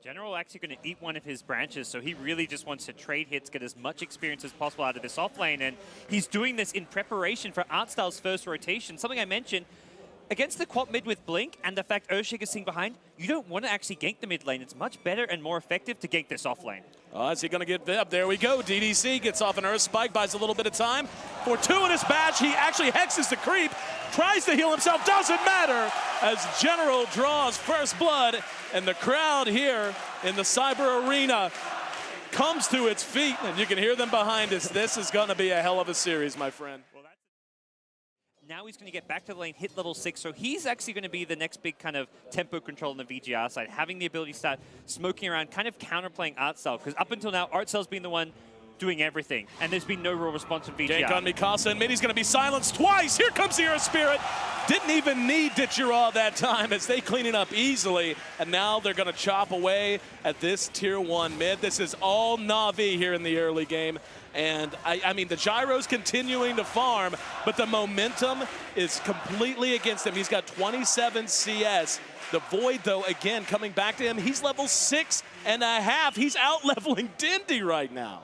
General actually going to eat one of his branches, so he really just wants to trade hits, get as much experience as possible out of this offlane, and he's doing this in preparation for Artstyle's first rotation. Something I mentioned, against the quad mid with Blink and the fact Earthshaker's sitting behind, you don't want to actually gank the mid lane. It's much better and more effective to gank this offlane. Oh, is he going to get up? There we go. DDC gets off an Earth Spike, buys a little bit of time. For 2 in his badge, he actually hexes the creep, tries to heal himself, doesn't matter, as General draws first blood, and the crowd here in the Cyber Arena comes to its feet, and you can hear them behind us. This is going to be a hell of a series, my friend. Now he's going to get back to the lane, hit level 6, so he's actually going to be the next big kind of tempo control on the VG.R side, having the ability to start smoking around, kind of counterplaying Artstyle, because up until now, Artstyle's been the one doing everything, and there's been no real response from VG.R. Gank on Mikasa, and Middy's going to be silenced twice. Here comes the Earth Spirit. Didn't even need VG.R that time as they clean it up easily, and now they're going to chop away at this Tier 1 mid. This is all NaVi here in the early game. And I mean, the Gyro's continuing to farm, but the momentum is completely against him. He's got 27 CS. The Void, though, again, coming back to him. He's level 6.5. He's out-leveling Dindy right now.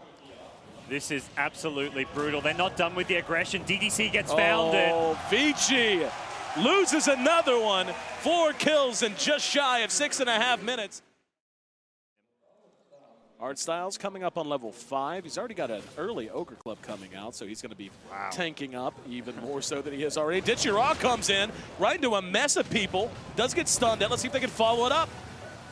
This is absolutely brutal. They're not done with the aggression. DDC gets founded. Oh, VG loses another one. 4 kills in just shy of 6.5 minutes. Artstyle's coming up on level 5. He's already got an early Ogre Club coming out, so he's going to be tanking up even more so than he is already. VG.R comes in right into a mess of people. Does get stunned. Let's see if they can follow it up.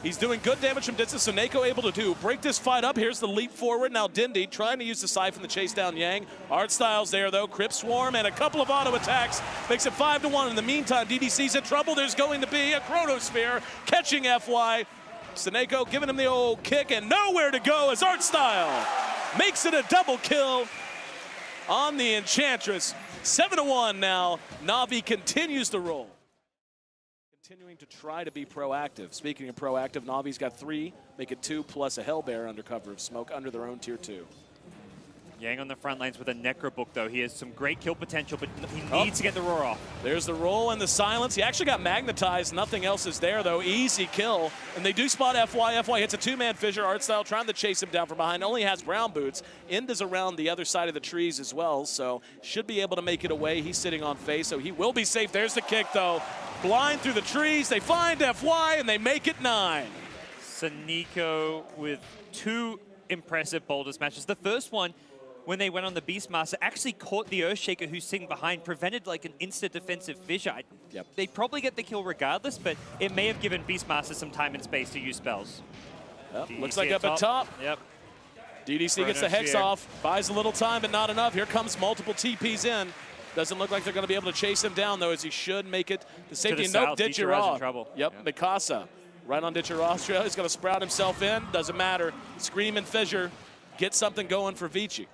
He's doing good damage from distance, so Nako able to break this fight up. Here's the leap forward. Now Dindy trying to use the Siphon to chase down Yang. Artstyle's there, though. Crypt Swarm and a couple of auto attacks. Makes it 5-1. In the meantime, DDC's in trouble. There's going to be a Chronosphere catching FY. Seneko giving him the old kick, and nowhere to go as Artstyle makes it a double kill on the Enchantress. 7-1 now. NaVi continues to roll. Continuing to try to be proactive. Speaking of proactive, NaVi's got 3, make it 2 plus a Hellbear under cover of smoke under their own Tier 2. Yang on the front lines with a Necro Book, though. He has some great kill potential, but he needs to get the roar off. There's the roll and the silence. He actually got magnetized. Nothing else is there, though. Easy kill. And they do spot FY. FY hits a 2-man fissure. Artstyle trying to chase him down from behind. Only has brown boots. End is around the other side of the trees as well, so should be able to make it away. He's sitting on face, so he will be safe. There's the kick, though. Blind through the trees. They find FY, and they make it 9. Seneko with 2 impressive boulder smashes. The first one, when they went on the Beastmaster, actually caught the Earthshaker who's sitting behind, prevented like an instant defensive fissure. They probably get the kill regardless, but it may have given Beastmaster some time and space to use spells. Looks like up at top. DDC gets the Hex off, buys a little time, but not enough. Here comes multiple TPs in. Doesn't look like they're going to be able to chase him down, though, as he should make it to safety. Nope, VG.R. in trouble. Mikasa right on VG.R. He's going to sprout himself in. Doesn't matter. Scream and Fissure. Get something going for VG.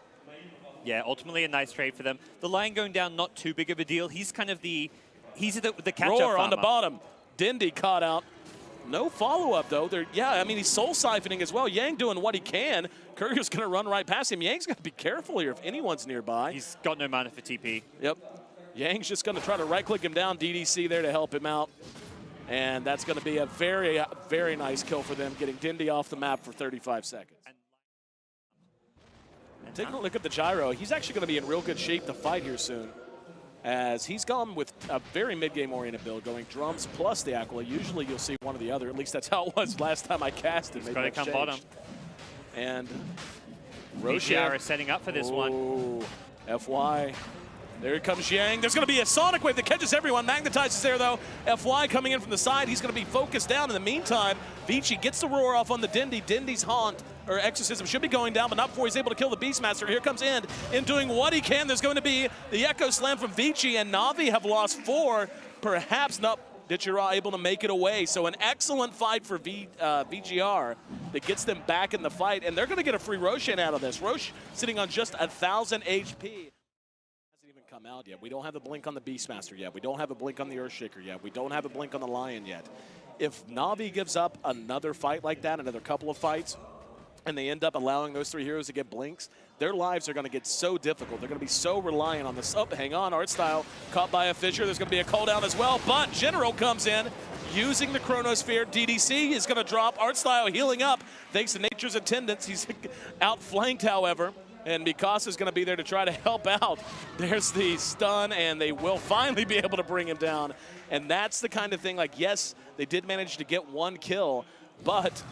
Yeah, ultimately a nice trade for them. The line going down, not too big of a deal. He's kind of the catch-up Roar on the farmer. bottom. Dindy caught out. No follow-up, though. I mean, he's soul siphoning as well. Yang doing what he can. Courier's going to run right past him. Yang's got to be careful here if anyone's nearby. He's got no mana for TP. Yang's just going to try to right-click him down. DDC there to help him out. And that's going to be a very, very nice kill for them, getting Dindy off the map for 35 seconds. Taking a look at the Gyro, he's actually going to be in real good shape to fight here soon, as he's gone with a very mid-game oriented build, going drums plus the Aquila. Usually you'll see one or the other. At least that's how it was last time I casted. He's got to come bottom. And VG.R is setting up for this one. FY. There comes Yang. There's going to be a Sonic Wave that catches everyone. Magnetizes there, though. FY coming in from the side. He's going to be focused down. In the meantime, VG gets the roar off on the Dindy. Dindy's Haunt, or Exorcism, should be going down, but not before he's able to kill the Beastmaster. Here comes End in doing what he can. There's going to be the Echo Slam from VG, and NaVi have lost 4. Perhaps not VG.R able to make it away. So an excellent fight for VG.R that gets them back in the fight, and they're going to get a free Roshan out of this. Rosh sitting on just 1,000 HP. Come out yet. We don't have a blink on the Beastmaster yet. We don't have a blink on the Earthshaker yet. We don't have a blink on the Lion yet. If NaVi gives up another fight like that, another couple of fights, and they end up allowing those 3 heroes to get blinks, their lives are going to get so difficult. They're going to be so reliant on this. Oh, hang on, Artstyle caught by a fissure. There's going to be a cooldown as well, but General comes in using the Chronosphere. DDC is going to drop. Artstyle healing up thanks to Nature's attendance. He's outflanked, however, and Mikasa is going to be there to try to help out. There's the stun, and they will finally be able to bring him down. And that's the kind of thing, like, yes, they did manage to get one kill, but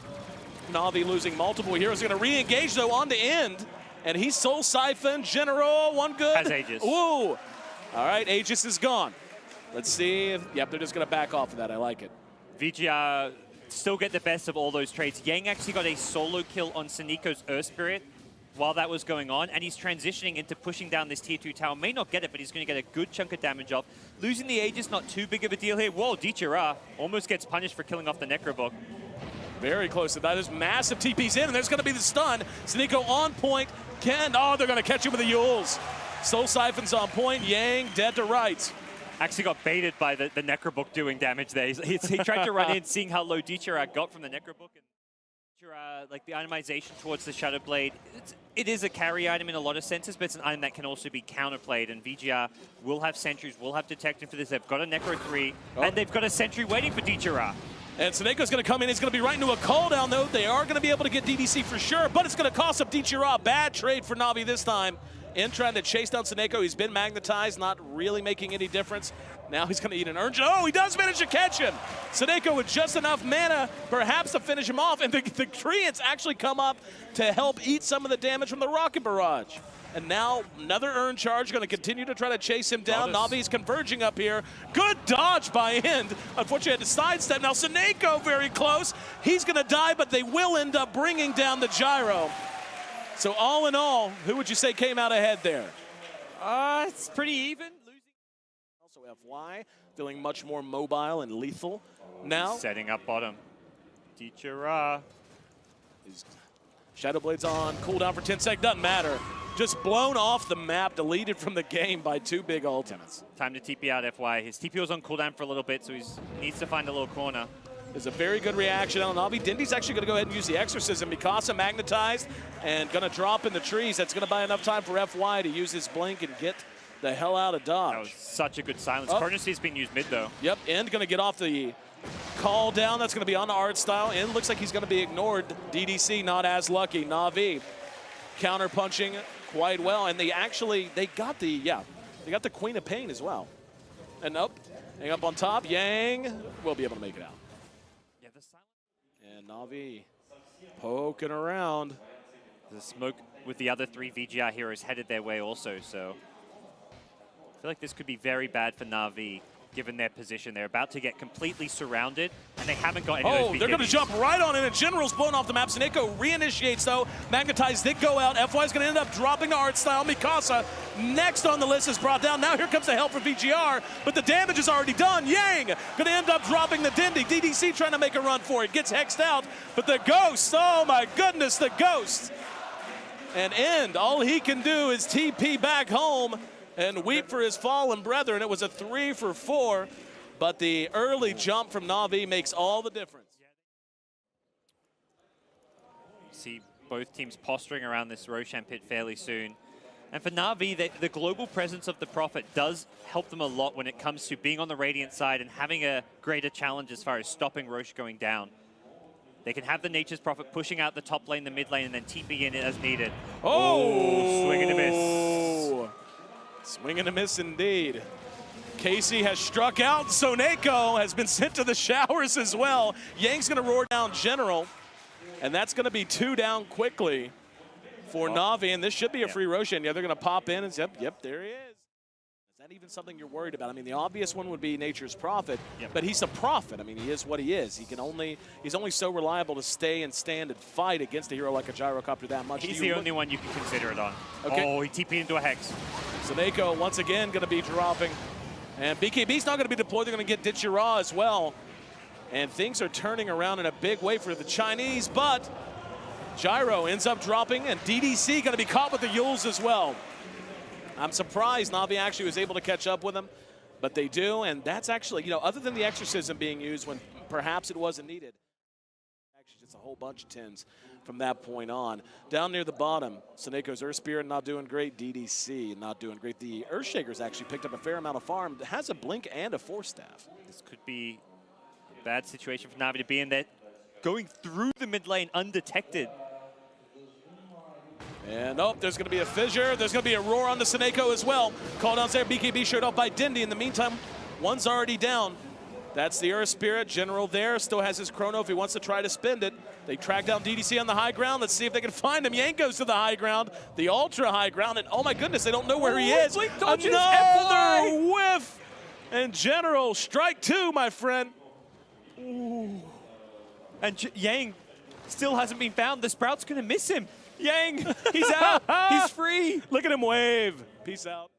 NaVi losing multiple heroes. Going to re-engage, though, on the end. And he's Soul Siphon, General, one good. Has Aegis. Ooh. All right, Aegis is gone. Let's see. Yep, they're just going to back off of that. I like it. VG.R still get the best of all those trades. Yang actually got a solo kill on Saniko's Earth Spirit while that was going on, and he's transitioning into pushing down this tier 2 tower. May not get it, but he's going to get a good chunk of damage off. Losing the Aegis, not too big of a deal here. Whoa, VG.R almost gets punished for killing off the Necrobook. Very close to that. There's massive TPs in, and there's going to be the stun. Saniko on point. Oh, they're going to catch him with the Yules. Soul Siphon's on point. Yang dead to rights. Actually got baited by the Necrobook doing damage there. He tried to run in, seeing how low VG.R got from the Necrobook. And VG.R, like the itemization towards the Shadow Blade, it is a carry item in a lot of senses, but it's an item that can also be counterplayed. And VG.R will have sentries, will have detecting for this. They've got a Necro 3, and they've got a sentry waiting for VG.R. And Saneko's going to come in. He's going to be right into a call down, though. They are going to be able to get DDC for sure, but it's going to cost up VG.R. Bad trade for NaVi this time. In trying to chase down Saneko, he's been magnetized, not really making any difference. Now he's going to eat an urge. Oh, he does manage to catch him. Saneko with just enough mana, perhaps to finish him off. And the Treants actually come up to help eat some of the damage from the Rocket Barrage. And now another Urn Charge, going to continue to try to chase him down. NaVi's converging up here. Good dodge by End. Unfortunately, had to sidestep. Now Saneko very close. He's going to die, but they will end up bringing down the Gyro. So all in all, who would you say came out ahead there? It's pretty even. Also FY, feeling much more mobile and lethal now. Setting up bottom. VG.R. Shadow Blade's on, cooldown for 10 seconds, doesn't matter. Just blown off the map, deleted from the game by two big ultimates. Time to TP out FY. His TP was on cooldown for a little bit, so he needs to find a little corner. There's a very good reaction on NaVi. Dindy's actually going to go ahead and use the Exorcism. Mikasa magnetized and going to drop in the trees. That's going to buy enough time for FY to use his blink and get the hell out of Dodge. That was such a good silence. Chronosphere's being used mid, though. Yep, End going to get off the call down. That's going to be on the Artstyle. End looks like he's going to be ignored. DDC not as lucky. NaVi counter punching quite well, and they got the Queen of Pain as well. And hang up on top. Yang will be able to make it out. Yeah, the silence. And NaVi poking around. The smoke with the other three VG.R heroes headed their way also, so I feel like this could be very bad for NaVi, given their position. They're about to get completely surrounded, and they haven't got any of those big they're going to hippies. jump right on in, and General's blown off the map. Saneko reinitiates, though. Magnetize did go out. FY's going to end up dropping to Artstyle. Mikasa, next on the list, is brought down. Now here comes the help from VG.R, but the damage is already done. Yang going to end up dropping the Dindy. DDC trying to make a run for it. Gets hexed out, but the Ghost, oh my goodness, the Ghost. And End, all he can do is TP back home and weep for his fallen brethren. It was a 3 for 4, but the early jump from NaVi makes all the difference. See both teams posturing around this Roshan pit fairly soon. And for NaVi, the global presence of the Prophet does help them a lot when it comes to being on the Radiant side and having a greater challenge as far as stopping Rosh going down. They can have the Nature's Prophet pushing out the top lane, the mid lane, and then TPing in as needed. Oh, swing and a miss. Swing and a miss indeed. Casey has struck out. Saneko has been sent to the showers as well. Yang's going to roar down General, and that's going to be 2 down quickly for NaVi, and this should be a free Roshan. Yeah, they're going to pop in and yep, there he is. Is that even something you're worried about? I mean, the obvious one would be Nature's Prophet, but he's a prophet. I mean, he is what he is. He's only so reliable to stay and stand and fight against a hero like a Gyrocopter that much. He's the only one you can consider it on. Okay. Oh, he TP'd into a Hex. Saneko once again going to be dropping. And BKB's not going to be deployed. They're going to get VG.R as well. And things are turning around in a big way for the Chinese, but Gyro ends up dropping, and DDC going to be caught with the Yules as well. I'm surprised NaVi actually was able to catch up with them, but they do, and that's actually, other than the Exorcism being used when perhaps it wasn't needed, actually just a whole bunch of 10s from that point on. Down near the bottom, Saneko's Earth Spirit not doing great, DDC not doing great. The Earthshaker's actually picked up a fair amount of farm, has a blink and a Force Staff. This could be Bad situation for NaVi to be in there, going through the mid lane undetected. And oh, there's going to be a fissure. There's going to be a roar on the Seneko as well. Call downs there. BKB showed off by Dindy. In the meantime, one's already down. That's the Earth Spirit. General there still has his chrono if he wants to try to spend it. They track down DDC on the high ground. Let's see if they can find him. Yank goes to the high ground, the ultra high ground, and oh my goodness, they don't know where he is. Another whiff! And General, strike two, my friend. Ooh. And Yang still hasn't been found. The Sprout's going to miss him. Yang, he's out. He's free. Look at him wave. Peace out.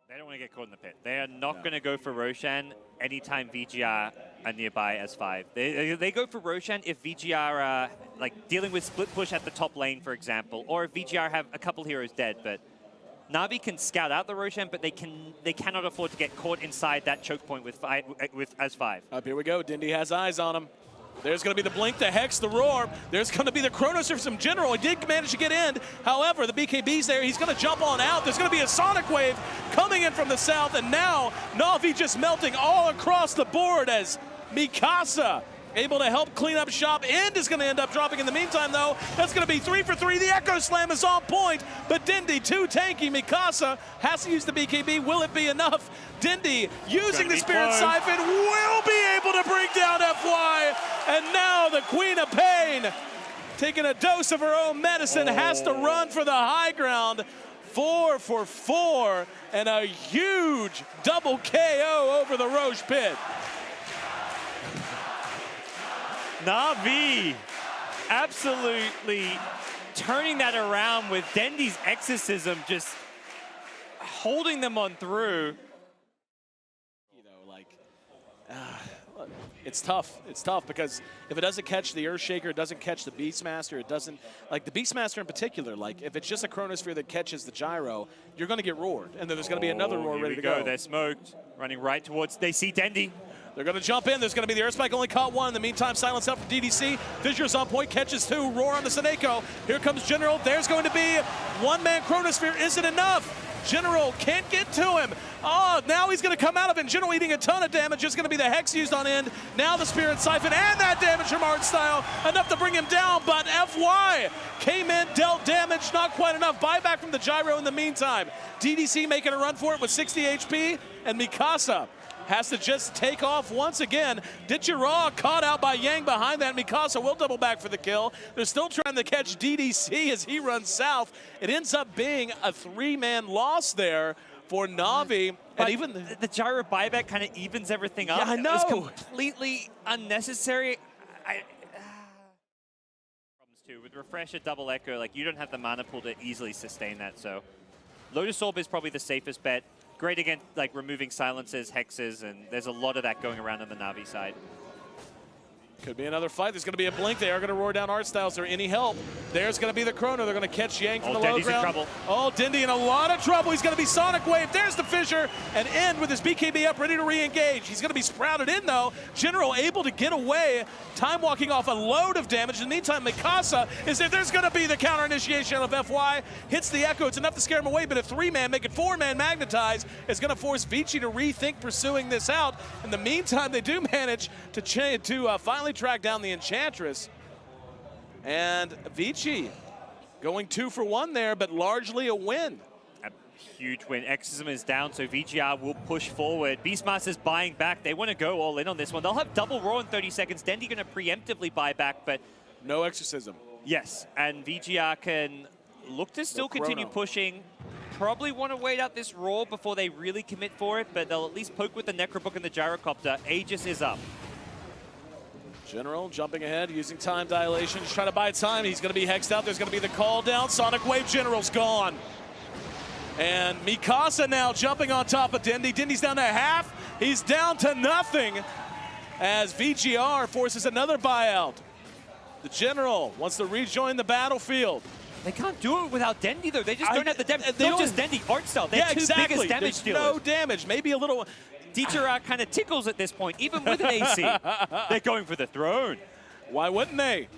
They don't want to get caught in the pit. They are not going to go for Roshan anytime VG.R are nearby as 5. They go for Roshan if VG.R are like dealing with split push at the top lane, for example, or if VG.R have a couple heroes dead. But NaVi can scout out the Roshan, but they cannot afford to get caught inside that choke point with as 5. Up here we go. Dindy has eyes on him. There's going to be the blink, the hex, the roar. There's going to be the Chronos for some General. He did manage to get in. However, the BKB's there. He's going to jump on out. There's going to be a Sonic Wave coming in from the south. And now NaVi just melting all across the board as Mikasa able to help clean up shop. End is going to end up dropping in the meantime, though. That's going to be 3 for 3. The Echo Slam is on point, but Dindy too tanky. Mikasa has to use the BKB. Will it be enough? Dindy using the Spirit Siphon will be able to bring down FY. And now the Queen of Pain, taking a dose of her own medicine, has to run for the high ground. 4 for 4, and a huge double KO over the Roche pit. NaVi absolutely turning that around with Dendy's exorcism, just holding them on through. You know, like, it's tough. It's tough because if it doesn't catch the Earthshaker, it doesn't catch the Beastmaster, it doesn't, like the Beastmaster in particular, like if it's just a Chronosphere that catches the gyro, you're going to get roared. And then there's going to be another roar ready to go. They're smoked, running right towards, they see Dendy. They're going to jump in. There's going to be the Earth Spike, only caught one. In the meantime, silence out from DDC. Fissure's on point, catches 2. Roar on the Seneko. Here comes General. There's going to be one-man Chronosphere. Isn't enough. General can't get to him. Oh, now he's going to come out of it. General eating a ton of damage. Just going to be the Hex used on end. Now the Spirit Siphon and that damage from Art Style. Enough to bring him down, but FY came in, dealt damage. Not quite enough. Buyback from the Gyro in the meantime. DDC making a run for it with 60 HP. And Mikasa has to just take off once again. VG.R caught out by Yang behind that. Mikasa will double back for the kill. They're still trying to catch DDC as he runs south. It ends up being a 3-man loss there for NaVi. And even the Gyro buyback kind of evens everything up. Yeah, I know. It was completely unnecessary. Problems too. With Refresher, Double Echo, like you don't have the mana pool to easily sustain that. So Lotus Orb is probably the safest bet. Great against like removing silences, hexes, and there's a lot of that going around on the NaVi side. Could be another fight. There's going to be a blink. They are going to roar down Art Styles. Is there any help? There's going to be the Chrono. They're going to catch Yang from the low Dendy's ground. in trouble. Oh, Dindy in a lot of trouble. He's going to be Sonic Wave. There's the Fissure. And End with his BKB up, ready to re-engage. He's going to be sprouted in, though. General able to get away. Time walking off a load of damage. In the meantime, Mikasa is there. There's going to be the counter initiation of FY. Hits the Echo. It's enough to scare him away, but a 3-man, make it 4-man Magnetize is going to force VG to rethink pursuing this out. In the meantime, they do manage to finally track down the Enchantress. And VG going 2 for 1 there, but largely a win. A huge win. Exorcism is down, so VG.R will push forward. Beastmaster's buying back. They want to go all in on this one. They'll have double roar in 30 seconds. Dendy going to preemptively buy back, but no Exorcism. Yes, and VG.R can look to still continue pushing. Probably want to wait out this roar before they really commit for it, but they'll at least poke with the Necrobook and the Gyrocopter. Aegis is up. General jumping ahead, using time dilation, just trying to buy time. He's going to be hexed out. There's going to be the call down. Sonic Wave. General's gone. And Mikasa now jumping on top of Dindy. Dindy's down to half. He's down to nothing as VG.R forces another buyout. The General wants to rejoin the battlefield. They can't do it without Dendy, though. They just don't have the damage. Not just Dendy, Art Style. They're two biggest damage dealers. No damage. Maybe a little. VG.R kind of tickles at this point, even with an AC. They're going for the throne. Why wouldn't they?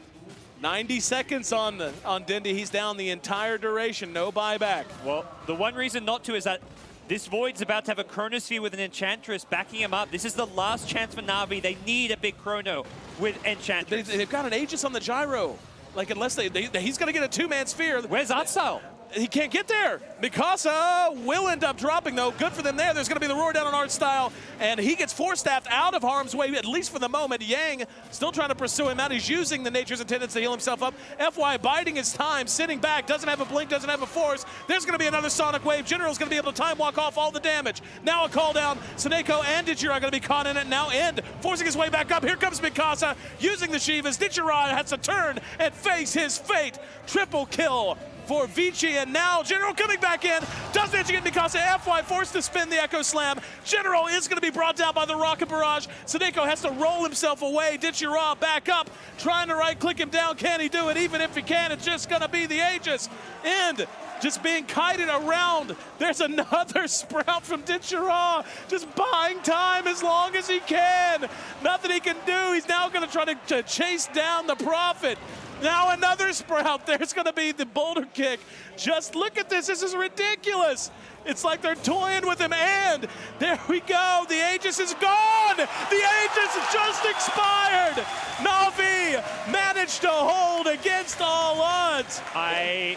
90 seconds on Dindy. He's down the entire duration. No buyback. Well, the one reason not to is that This Void's about to have a Chronosphere with an Enchantress backing him up. This is the last chance for NaVi. They need a big Chrono with Enchantress. They've got an Aegis on the gyro. Like, unless he's going to get a two-man sphere. Where's Artstyle? He can't get there. Mikasa will end up dropping, though. Good for them there. There's going to be the roar down on Artstyle, and he gets force-staffed out of harm's way, at least for the moment. Yang still trying to pursue him out. He's using the Nature's Attendants to heal himself up. FY biding his time, sitting back, doesn't have a blink, doesn't have a force. There's going to be another Sonic Wave. General's going to be able to time walk off all the damage. Now a call down. Suneko and VG.R are going to be caught in it. Now End forcing his way back up. Here comes Mikasa using the Shivas. VG.R has to turn and face his fate. Triple kill for VG, and now General coming back in. Does manage to get Mikasa. FY forced to spin the Echo Slam. General is going to be brought down by the Rocket Barrage. Suneko has to roll himself away. VG.R back up, trying to right-click him down. Can he do it? Even if he can, it's just going to be the Aegis. And just being kited around. There's another sprout from VG.R, just buying time as long as he can. Nothing he can do. He's now going to try to chase down the Prophet. Now another sprout. There's going to be the boulder kick. Just look at this. This is ridiculous. It's like they're toying with him. And there we go. The Aegis is gone. The Aegis just expired. NaVi managed to hold against all odds. I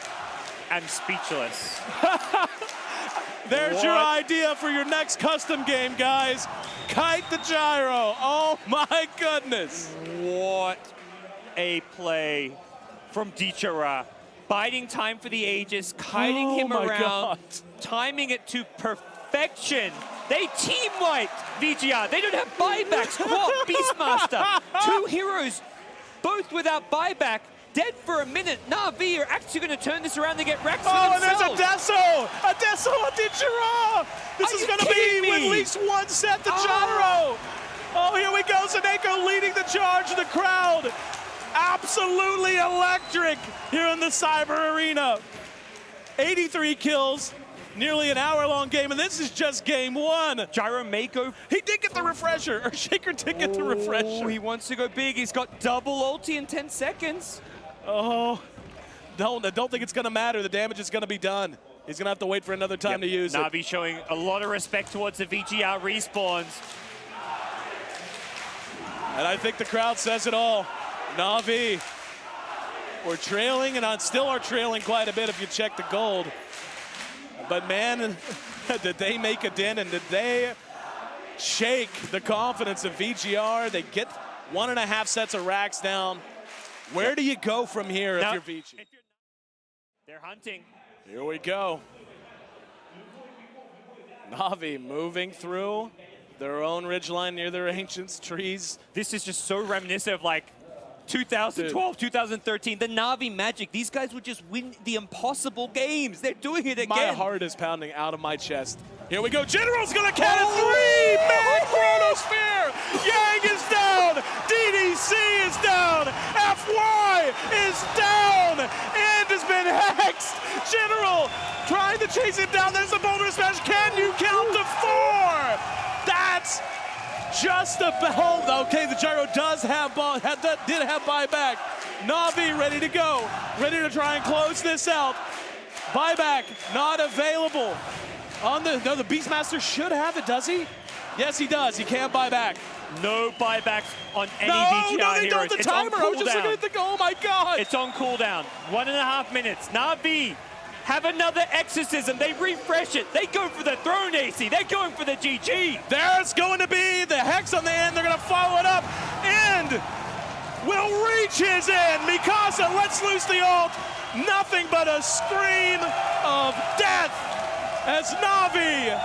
am speechless. There's your idea for your next custom game, guys. Kite the gyro. Oh my goodness. What a play from VG.R. Biding time for the Aegis, kiting him around, timing it to perfection. They team-wiped VG.R. They don't have buybacks. What? Beastmaster. Two heroes, both without buyback, dead for a minute. NaVi are actually going to turn this around and get wrecked for themselves. And there's a Deso! A Deso on VG.R! This is going to be with at least one set to gyro. Oh, here we go. Suneko leading the charge of the crowd. Absolutely electric here in the Cyber Arena. 83 kills, nearly an hour-long game, and this is just game one. Gyro may go. He did get the refresher, or Shaker did get the refresher. He wants to go big. He's got double ulti in 10 seconds. Oh, I don't think it's going to matter. The damage is going to be done. He's going to have to wait for another time to use it. NaVi showing a lot of respect towards the VG.R respawns. And I think the crowd says it all. NaVi, we're trailing, and still are trailing quite a bit if you check the gold. But man, did they make a dent, and did they shake the confidence of VG.R? They get 1.5 sets of racks down. Where do you go from here if you're VG? They're hunting. Here we go. NaVi moving through their own ridgeline near their ancients, trees. This is just so reminiscent of like 2012, 2013, the NaVi magic. These guys would just win the impossible games. They're doing it again. My heart is pounding out of my chest. Here we go. General's going to count it 3. Mad Chronosphere. Yang is down. DDC is down. FY is down. And has been hexed. General trying to chase it down. There's the boulder smash. Can you count to 4? That's just about. Okay, the gyro does have did have buyback. NaVi ready to go, ready to try and close this out. Buyback not available. The Beastmaster should have it, does he? Yes, he does. He can't buy back. No buybacks on any VG.R heroes. They don't. The timer. I was just looking at the. Oh my God! It's on cooldown. 1.5 minutes. NaVi have another exorcism. They refresh it. They go for the throne AC. They're going for the GG. There's going to be the Hex on the end. They're going to follow it up. And will reach his end. Mikasa lets loose the ult. Nothing but a scream of death as NaVi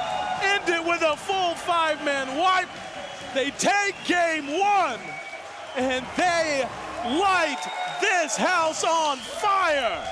end it with a full 5-man wipe. They take game one, and they light this house on fire.